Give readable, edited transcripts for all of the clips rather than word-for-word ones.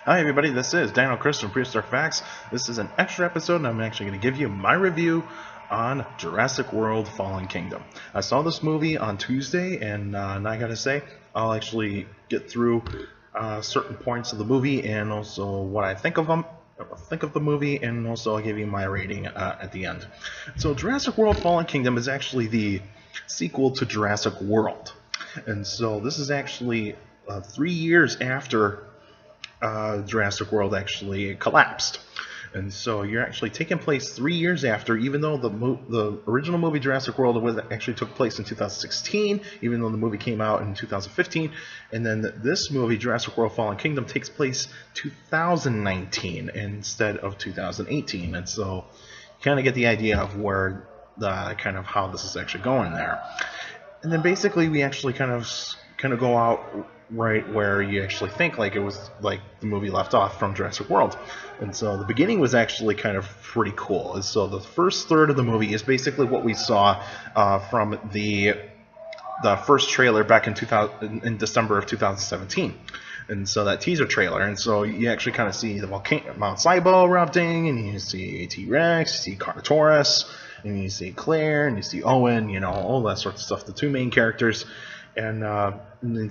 Hi everybody, this is Dino Chris from Prehistoric Facts. This is an extra episode and I'm actually going to give you my review on Jurassic World Fallen Kingdom. I saw this movie on Tuesday and I gotta say, I'll actually get through certain points of the movie and also what I think of the movie, and also I'll give you my rating at the end. So Jurassic World Fallen Kingdom is actually the sequel to Jurassic World. And so this is actually 3 years after Jurassic World actually collapsed. And so you're actually taking place 3 years after, even though the original movie Jurassic World actually took place in 2016, even though the movie came out in 2015, and then this movie Jurassic World Fallen Kingdom takes place 2019 instead of 2018, and so you kind of get the idea of where the kind of how this is actually going there. And then basically we actually kind of go out right where you actually think like it was like the movie left off from Jurassic World. And so the beginning was actually kind of pretty cool. And so the first third of the movie is basically what we saw from the first trailer back in December of 2017. And so that teaser trailer, and so you actually kind of see the volcano, Mount Sibo erupting, and you see T-Rex, you see Carnotaurus, and you see Claire, and you see Owen, you know, all that sort of stuff, the two main characters. And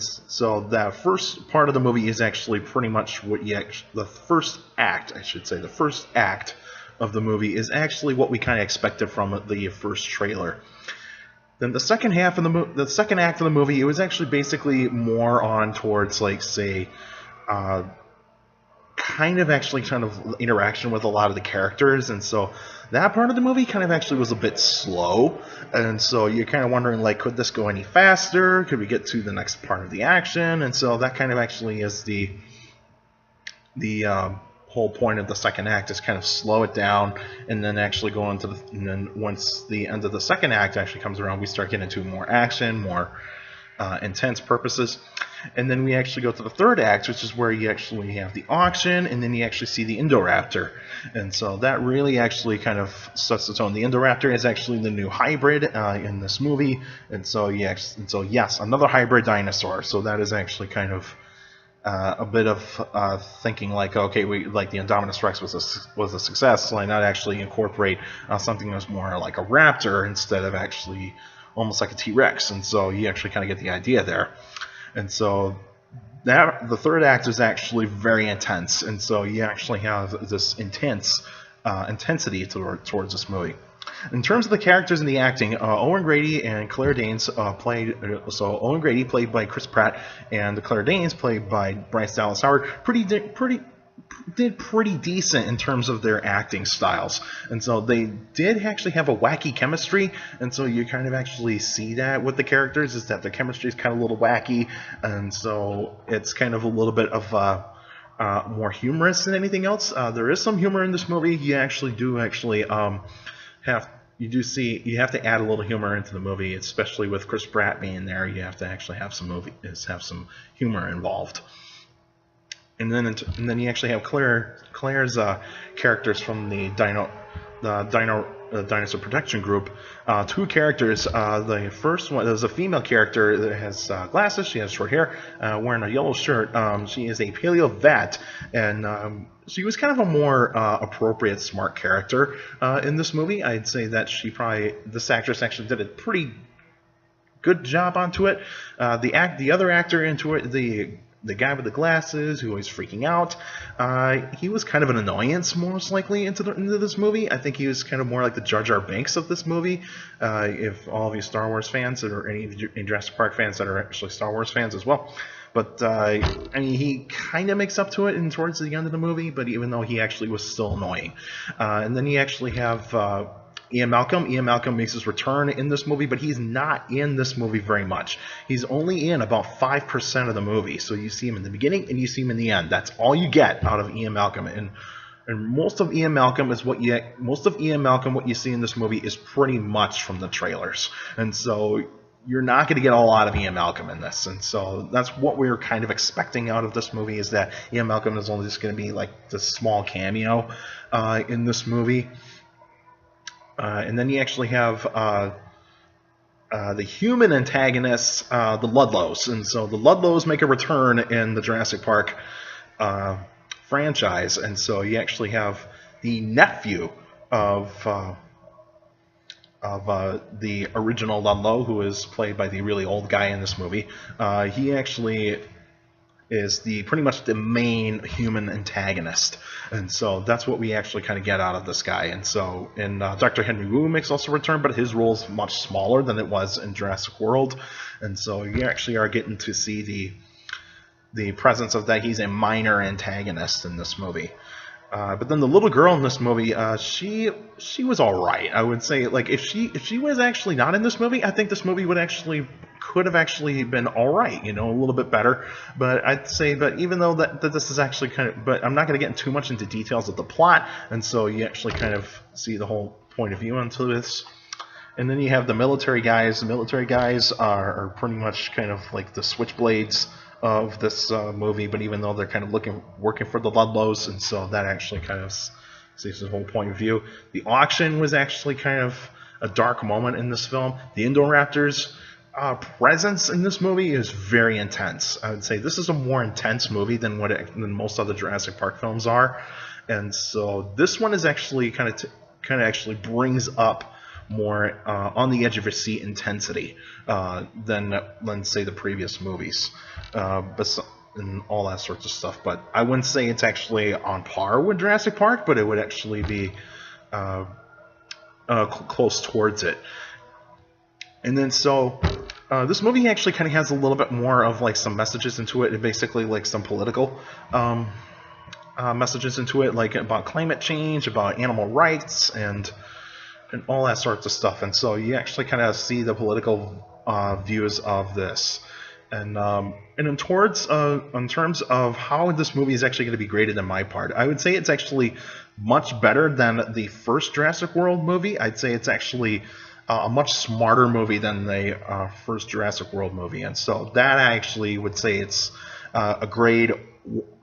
so that first part of the movie is actually pretty much what the first act, I should say, the first act of the movie is actually what we kind of expected from the first trailer. Then the second half of the second act of the movie, it was actually basically more on towards, like, say, kind of interaction with a lot of the characters, and so that part of the movie kind of actually was a bit slow, and so you're kind of wondering, like, could this go any faster? Could we get to the next part of the action? And so that kind of actually is the whole point of the second act, is kind of slow it down, and then actually go into and then once the end of the second act actually comes around, we start getting into more action, more intense purposes. And then we actually go to the third act, which is where you actually have the auction, and then you actually see the Indoraptor. And so that really actually kind of sets the tone. The Indoraptor is actually the new hybrid in this movie, and so yes, another hybrid dinosaur. So that is actually kind of a bit of thinking like, okay, like the Indominus Rex was a success, so why not actually incorporate something that was more like a raptor instead of actually almost like a T-Rex. And so you actually kind of get the idea there. And so the third act is actually very intense, and so you actually have this intensity towards this movie. In terms of the characters and the acting, Owen Grady and Claire Danes played. So Owen Grady played by Chris Pratt, and Claire Danes played by Bryce Dallas Howard. Did pretty decent in terms of their acting styles, and so they did actually have a wacky chemistry, and so you kind of actually see that with the characters, is that their chemistry is kind of a little wacky, and so it's kind of a little bit of more humorous than anything else. There is some humor in this movie. You actually do have to add a little humor into the movie, especially with Chris Pratt being there. You have to actually have some humor involved. And then you actually have Claire's characters from the Dinosaur Protection Group. Two characters. The first one, there's a female character that has glasses. She has short hair, wearing a yellow shirt. She is a paleo vet, and she was kind of a more appropriate, smart character in this movie. I'd say that this actress actually did a pretty good job onto it. The other actor into it, the guy with the glasses who was freaking out, he was kind of an annoyance, most likely, into this movie. I think he was kind of more like the Jar Jar Binks of this movie. If all of you Star Wars fans, or any Jurassic Park fans that are actually Star Wars fans as well. But I mean, he kind of makes up to it towards the end of the movie, but even though he actually was still annoying. And then you actually have Ian Malcolm. Ian Malcolm makes his return in this movie, but he's not in this movie very much. He's only in about 5% of the movie. So you see him in the beginning and you see him in the end. That's all you get out of Ian Malcolm. And most of Ian Malcolm what you see in this movie is pretty much from the trailers. And so you're not going to get a lot of Ian Malcolm in this. And so that's what we were kind of expecting out of this movie, is that Ian Malcolm is only just going to be like this small cameo in this movie. And then you actually have the human antagonists, the Ludlows. And so the Ludlows make a return in the Jurassic Park franchise. And so you actually have the nephew of the original Ludlow, who is played by the really old guy in this movie. He actually is pretty much the main human antagonist, and so that's what we actually kind of get out of this guy. And so, Dr. Henry Wu makes also return, but his role is much smaller than it was in Jurassic World, and so you actually are getting to see the presence of that. He's a minor antagonist in this movie. But then the little girl in this movie, she was all right. I would say, like, if she was actually not in this movie, I think this movie could have actually been all right, a little bit better. But I'd say, but even though that this is actually but I'm not going to get too much into details of the plot, and so you actually kind of see the whole point of view into this. And then you have the military guys. The military guys are pretty much kind of like the switchblades of this movie, but even though they're kind of working for the Ludlows, and so that actually kind of sees the whole point of view. The auction was actually kind of a dark moment in this film. The Indoraptors' presence in this movie is very intense. I would say this is a more intense movie than than most other Jurassic Park films are, and so this one is actually kind of actually brings up more on the edge of your seat intensity than say the previous movies, and all that sorts of stuff. But I wouldn't say it's actually on par with Jurassic Park, but it would actually be close towards it. And then so this movie actually kind of has a little bit more of like some messages into it, and basically like some political messages into it, like about climate change, about animal rights, and all that sorts of stuff. And so you actually kind of see the political views of this. And in terms of how this movie is actually going to be graded in my part, I would say it's actually much better than the first Jurassic World movie. I'd say it's actually a much smarter movie than the first Jurassic World movie. And so that I actually would say it's a grade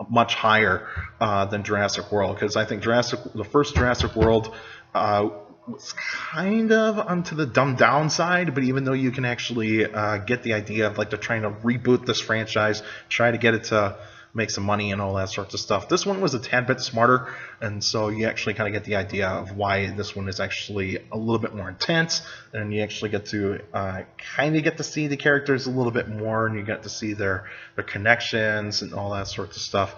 much higher than Jurassic World, because I think the first Jurassic World was kind of onto the dumbed down side, but even though you can actually get the idea of like they're trying to reboot this franchise, try to get it to make some money and all that sorts of stuff, this one was a tad bit smarter, and so you actually kind of get the idea of why this one is actually a little bit more intense, and you actually get to kind of get to see the characters a little bit more, and you get to see their connections and all that sorts of stuff.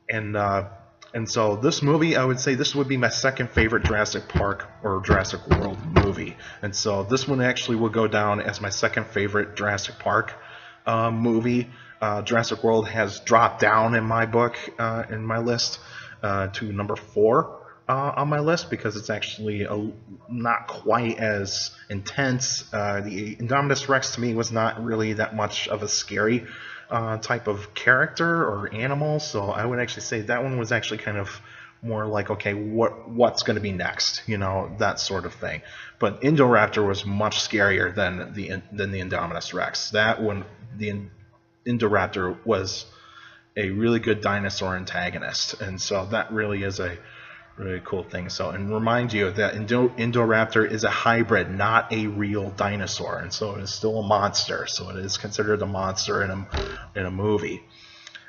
And so this movie, I would say this would be my second favorite Jurassic Park or Jurassic World movie. And so this one actually will go down as my second favorite Jurassic Park movie. Jurassic World has dropped down in my book, in my list, to number 4 on my list, because it's actually not quite as intense. The Indominus Rex to me was not really that much of a scary type of character or animal, so I would actually say that one was actually kind of more like, okay, what's going to be next, that sort of thing. But Indoraptor was much scarier than the Indominus Rex. That one, the Indoraptor was a really good dinosaur antagonist, and so that really is a really cool thing. So, and remind you that Indoraptor is a hybrid, not a real dinosaur, and so it is still a monster. So it is considered a monster in a movie.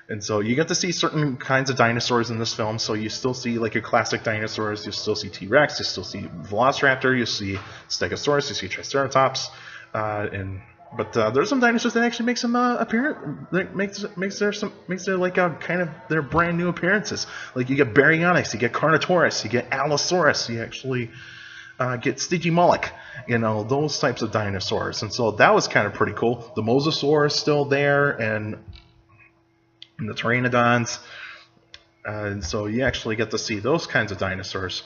And so you get to see certain kinds of dinosaurs in this film. So you still see like your classic dinosaurs. You still see T-Rex. You still see Velociraptor. You see Stegosaurus. You see Triceratops. But there's some dinosaurs that actually make some appearance. Makes their like kind of their brand new appearances. Like you get Baryonyx, you get Carnotaurus, you get Allosaurus, you actually get Stygimoloch. Those types of dinosaurs. And so that was kind of pretty cool. The Mosasaur is still there, and the Pteranodons. And so you actually get to see those kinds of dinosaurs.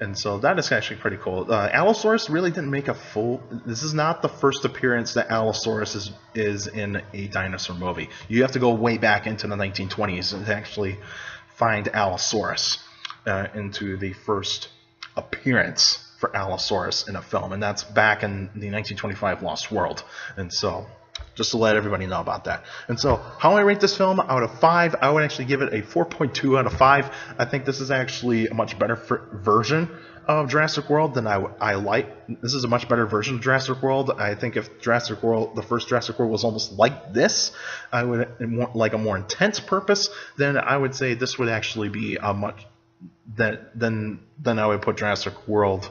And so that is actually pretty cool. Allosaurus really didn't make a full... This is not the first appearance that Allosaurus is in a dinosaur movie. You have to go way back into the 1920s to actually find Allosaurus into the first appearance for Allosaurus in a film. And that's back in the 1925 Lost World. And so... just to let everybody know about that. And so, how I rate this film out of 5, I would actually give it a 4.2 out of 5. I think this is actually a much better version of Jurassic World, then I like. This is a much better version of Jurassic World. I think if Jurassic World, the first Jurassic World, was almost like this, I would like a more intense purpose. Then I would say this would actually be a much then I would put Jurassic World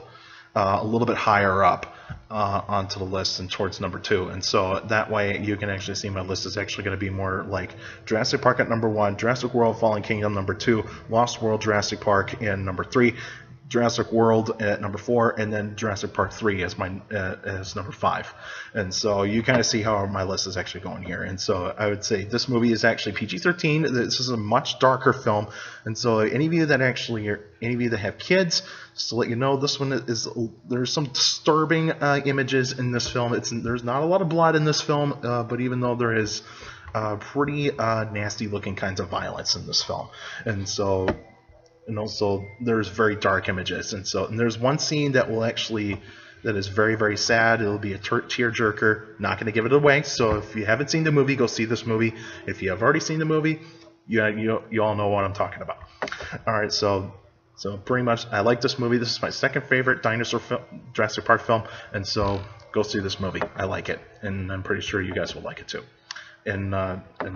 a little bit higher up onto the list and towards number 2. And so that way you can actually see my list is actually going to be more like Jurassic Park at number 1, Jurassic World Fallen Kingdom number 2, Lost World Jurassic Park in number 3, Jurassic World at number 4, and then Jurassic Park 3 as my as number 5. And so you kind of see how my list is actually going here. And so I would say this movie is actually PG-13. This is a much darker film. And so any of you that have kids, just to let you know, this one there's some disturbing images in this film. There's not a lot of blood in this film, but even though there is pretty nasty looking kinds of violence in this film. And also there's very dark images, and there's one scene that is very, very sad. It'll be a tearjerker. Not going to give it away, so if you haven't seen the movie, go see this movie. If you have already seen the movie, you all know what I'm talking about. Alright, so pretty much I like this movie. This is my second favorite Jurassic Park film, and so go see this movie. I like it, and I'm pretty sure you guys will like it too. And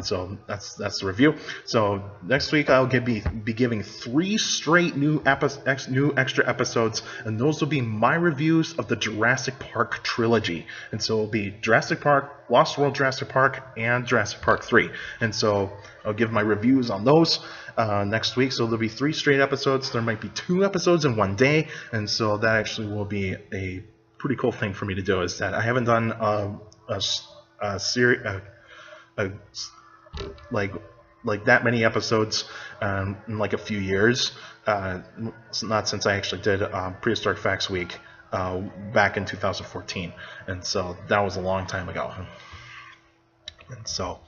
so that's the review. So next week I'll be giving 3 straight new extra episodes, and those will be my reviews of the Jurassic Park trilogy. And so it'll be Jurassic Park, Lost World Jurassic Park, and Jurassic Park 3. And so I'll give my reviews on those next week. So there'll be 3 straight episodes. There might be 2 episodes in one day, and so that actually will be a pretty cool thing for me to do. Is that I haven't done a series. Like that many episodes in like a few years, not since I actually did Prehistoric Facts Week back in 2014, and so that was a long time ago. And so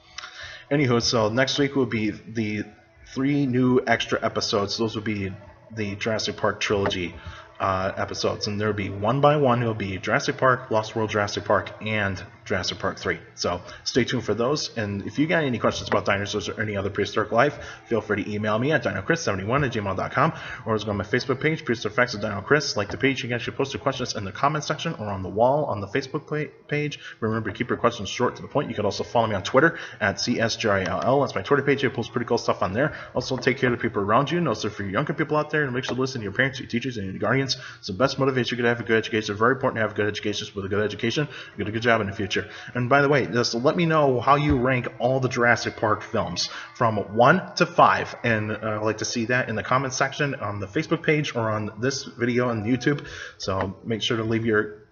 anywho, so next week will be the 3 new extra episodes. Those will be the Jurassic Park trilogy episodes, and there will be one by one. It will be Jurassic Park, Lost World Jurassic Park, and Jurassic Park 3. So stay tuned for those. And if you got any questions about dinosaurs or any other prehistoric life, feel free to email me at dinochrist71@gmail.com, or just go on my Facebook page, Prehistoric Facts with Dino Chris. Like the page, you can actually post your questions in the comment section or on the wall on the Facebook page. Remember to keep your questions short to the point. You can also follow me on Twitter at CSGRILL. That's my Twitter page. I post pretty cool stuff on there. Also, take care of the people around you. And also, for your younger people out there, make sure to listen to your parents, your teachers, and your guardians. It's the best motivation you could have a good education. It's very important to have a good education. With a good education, you get a good job in the future. And by the way, just let me know how you rank all the Jurassic Park films from 1 to 5, and I'd like to see that in the comment section on the Facebook page or on this video on YouTube. So make sure to leave your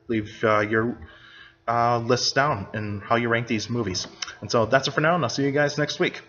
lists down and how you rank these movies. And so that's it for now, and I'll see you guys next week.